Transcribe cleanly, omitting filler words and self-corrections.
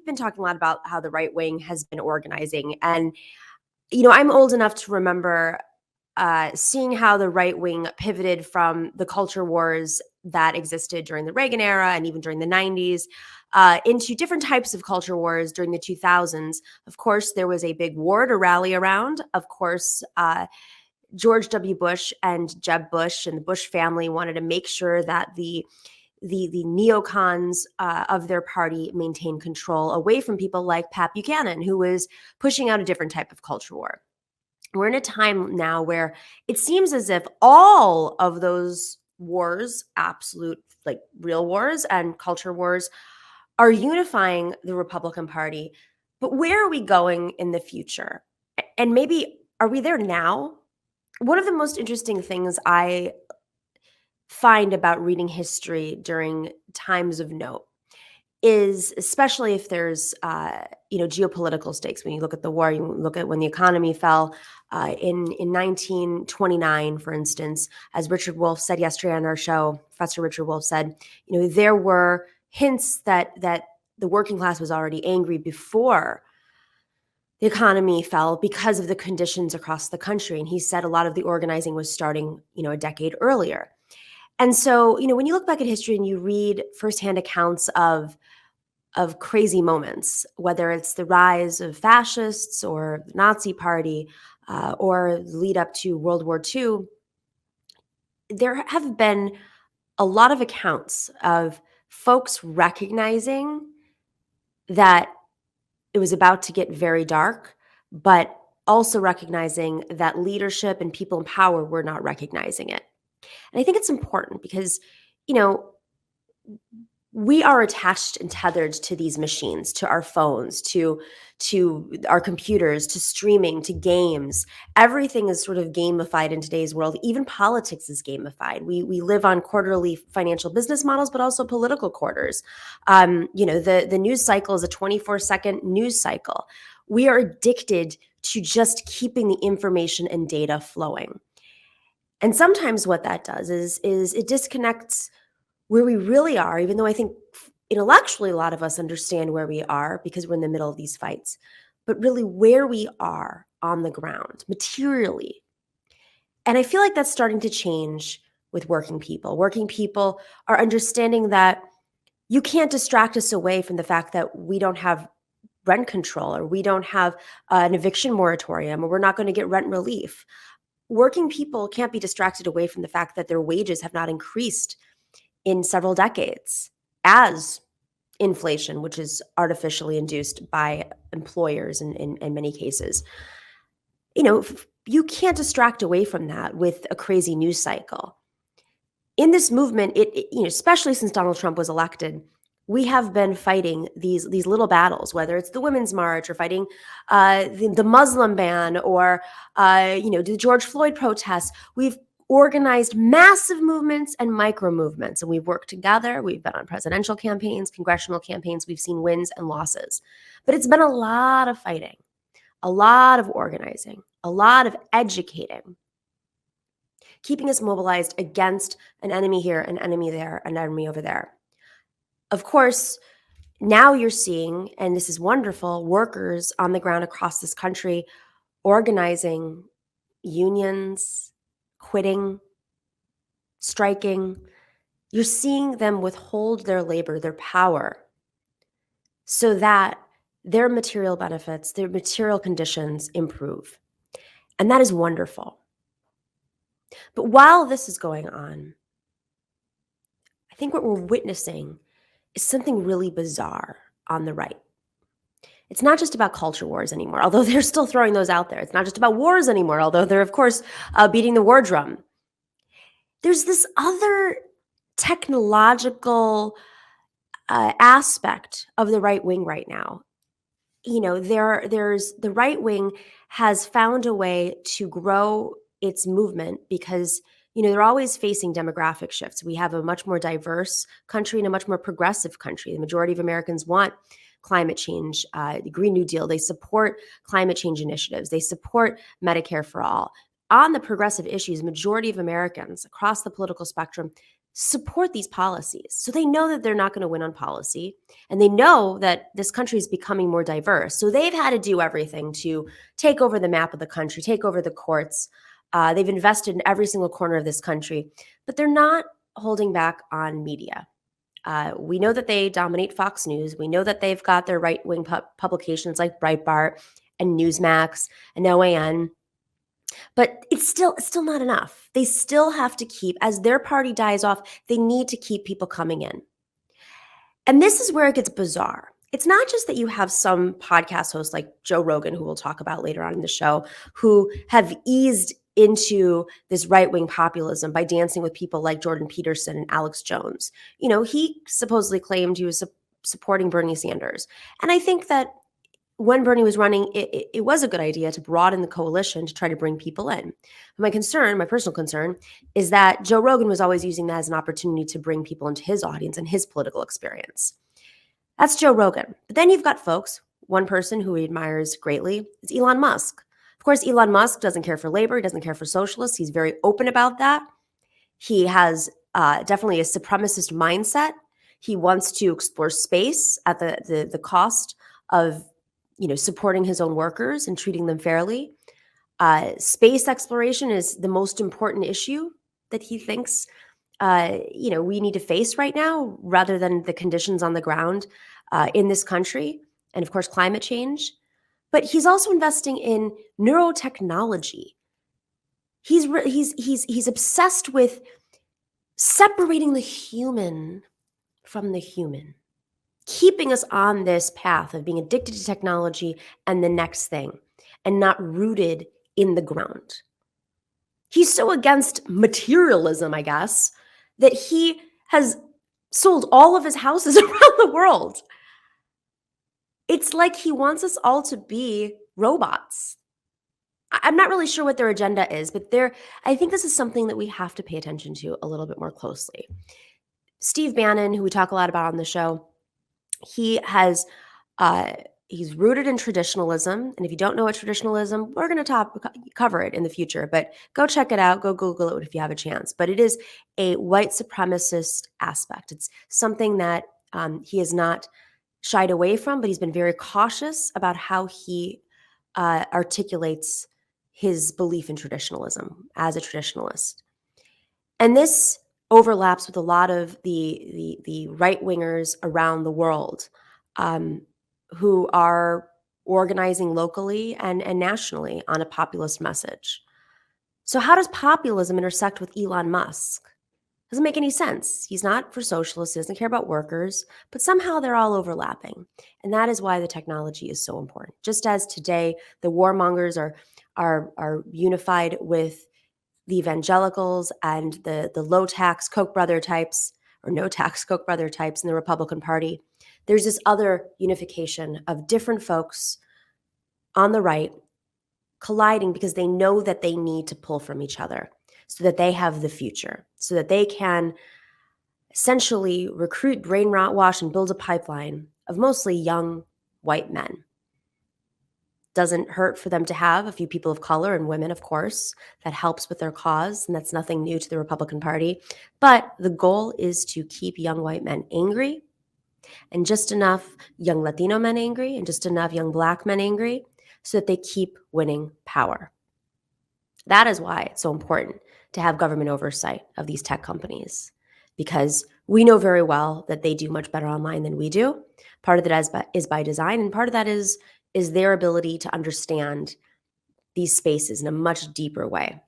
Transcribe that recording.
we've been talking a lot about how the right wing has been organizing. And, I'm old enough to remember seeing how the right wing pivoted from the culture wars that existed during the Reagan era and even during the 90s into different types of culture wars during the 2000s. Of course, there was a big war to rally around. Of course, George W. Bush and Jeb Bush and the Bush family wanted to make sure that the neocons of their party maintained control away from people like Pat Buchanan, who was pushing out a different type of culture war. We're in a time now where it seems as if all of those wars, absolute, like real wars and culture wars, are unifying the Republican Party. But where are we going in the future? And maybe, are we there now? One of the most interesting things I find about reading history during times of note is, especially if there's geopolitical stakes. When you look at the war, you look at when the economy fell in 1929, for instance, as Richard Wolff said yesterday on our show. Professor Richard Wolff said, there were hints that the working class was already angry before the economy fell because of the conditions across the country. And he said a lot of the organizing was starting, a decade earlier. And so, when you look back at history and you read firsthand accounts of crazy moments, whether it's the rise of fascists or the Nazi Party or the lead up to World War II, there have been a lot of accounts of folks recognizing that it was about to get very dark, but also recognizing that leadership and people in power were not recognizing it. And I think it's important because, we are attached and tethered to these machines, to our phones, to our computers, to streaming, to games. Everything is sort of gamified in today's world. Even politics is gamified. We live on quarterly financial business models, but also political quarters. The news cycle is a 24-second news cycle. We are addicted to just keeping the information and data flowing. And sometimes what that does is it disconnects where we really are, even though I think intellectually a lot of us understand where we are because we're in the middle of these fights, but really where we are on the ground, materially. And I feel like that's starting to change with working people. Working people are understanding that you can't distract us away from the fact that we don't have rent control, or we don't have an eviction moratorium, or we're not going to get rent relief. Working people can't be distracted away from the fact that their wages have not increased in several decades as inflation, which is artificially induced by employers in many cases. You can't distract away from that with a crazy news cycle. In this movement, especially since Donald Trump was elected, we have been fighting these little battles, whether it's the Women's March or fighting the Muslim ban or the George Floyd protests. We've organized massive movements and micro movements, and we've worked together. We've been on presidential campaigns, congressional campaigns. We've seen wins and losses. But it's been a lot of fighting, a lot of organizing, a lot of educating, keeping us mobilized against an enemy here, an enemy there, an enemy over there. Of course, now you're seeing, and this is wonderful, workers on the ground across this country organizing, unions, quitting, striking. You're seeing them withhold their labor, their power, so that their material benefits, their material conditions improve. And that is wonderful. But while this is going on, I think what we're witnessing is something really bizarre on the right. It's not just about culture wars anymore, although they're still throwing those out there. It's not just about wars anymore, although they're, of course, beating the war drum. There's this other technological aspect of the right wing right now. There's the right wing has found a way to grow its movement because they're always facing demographic shifts. We have a much more diverse country and a much more progressive country. The majority of Americans want climate change, the Green New Deal. They support climate change initiatives. They support Medicare for all. On the progressive issues, majority of Americans across the political spectrum, support these policies. So they know that they're not going to win on policy, and they know that this country is becoming more diverse. So they've had to do everything to take over the map of the country, take over the courts. They've invested in every single corner of this country, but they're not holding back on media. We know that they dominate Fox News. We know that they've got their right-wing publications like Breitbart and Newsmax and OAN. But it's still not enough. They still have to keep, as their party dies off, they need to keep people coming in. And this is where it gets bizarre. It's not just that you have some podcast hosts like Joe Rogan, who we'll talk about later on in the show, who have eased into this right-wing populism by dancing with people like Jordan Peterson and Alex Jones. You know, he supposedly claimed he was supporting Bernie Sanders. And I think that when Bernie was running, it was a good idea to broaden the coalition to try to bring people in. But my personal concern, is that Joe Rogan was always using that as an opportunity to bring people into his audience and his political experience. That's Joe Rogan. But then you've got folks, one person who he admires greatly is Elon Musk. Of course, Elon Musk doesn't care for labor. He doesn't care for socialists. He's very open about that. He has definitely a supremacist mindset. He wants to explore space at the cost of supporting his own workers and treating them fairly. Space exploration is the most important issue that he thinks we need to face right now, rather than the conditions on the ground in this country, and of course climate change. But he's also investing in neurotechnology. He's obsessed with separating the human from the human, keeping us on this path of being addicted to technology and the next thing, and not rooted in the ground. He's so against materialism, I guess, that he has sold all of his houses around the world. It's like he wants us all to be robots. I'm not really sure what their agenda is, but I think this is something that we have to pay attention to a little bit more closely. Steve Bannon, who we talk a lot about on the show, he's rooted in traditionalism. And if you don't know what traditionalism, we're going to cover it in the future, but go check it out. Go Google it if you have a chance. But it is a white supremacist aspect. It's something that he has not shied away from, but he's been very cautious about how he articulates his belief in traditionalism as a traditionalist. And this overlaps with a lot of the right-wingers around the world who are organizing locally and nationally on a populist message. So how does populism intersect with Elon Musk? Doesn't make any sense. He's not for socialists, doesn't care about workers, but somehow they're all overlapping. And that is why the technology is so important. Just as today the warmongers are unified with the evangelicals and the low tax Koch brother types, or no tax Koch brother types in the Republican Party, there's this other unification of different folks on the right colliding because they know that they need to pull from each other so that they have the future, so that they can essentially recruit, brainwash, and build a pipeline of mostly young white men. Doesn't hurt for them to have a few people of color and women, of course. That helps with their cause, and that's nothing new to the Republican Party. But the goal is to keep young white men angry, and just enough young Latino men angry, and just enough young Black men angry, so that they keep winning power. That is why it's so important to have government oversight of these tech companies, because we know very well that they do much better online than we do. Part of that is by design, and part of that is their ability to understand these spaces in a much deeper way.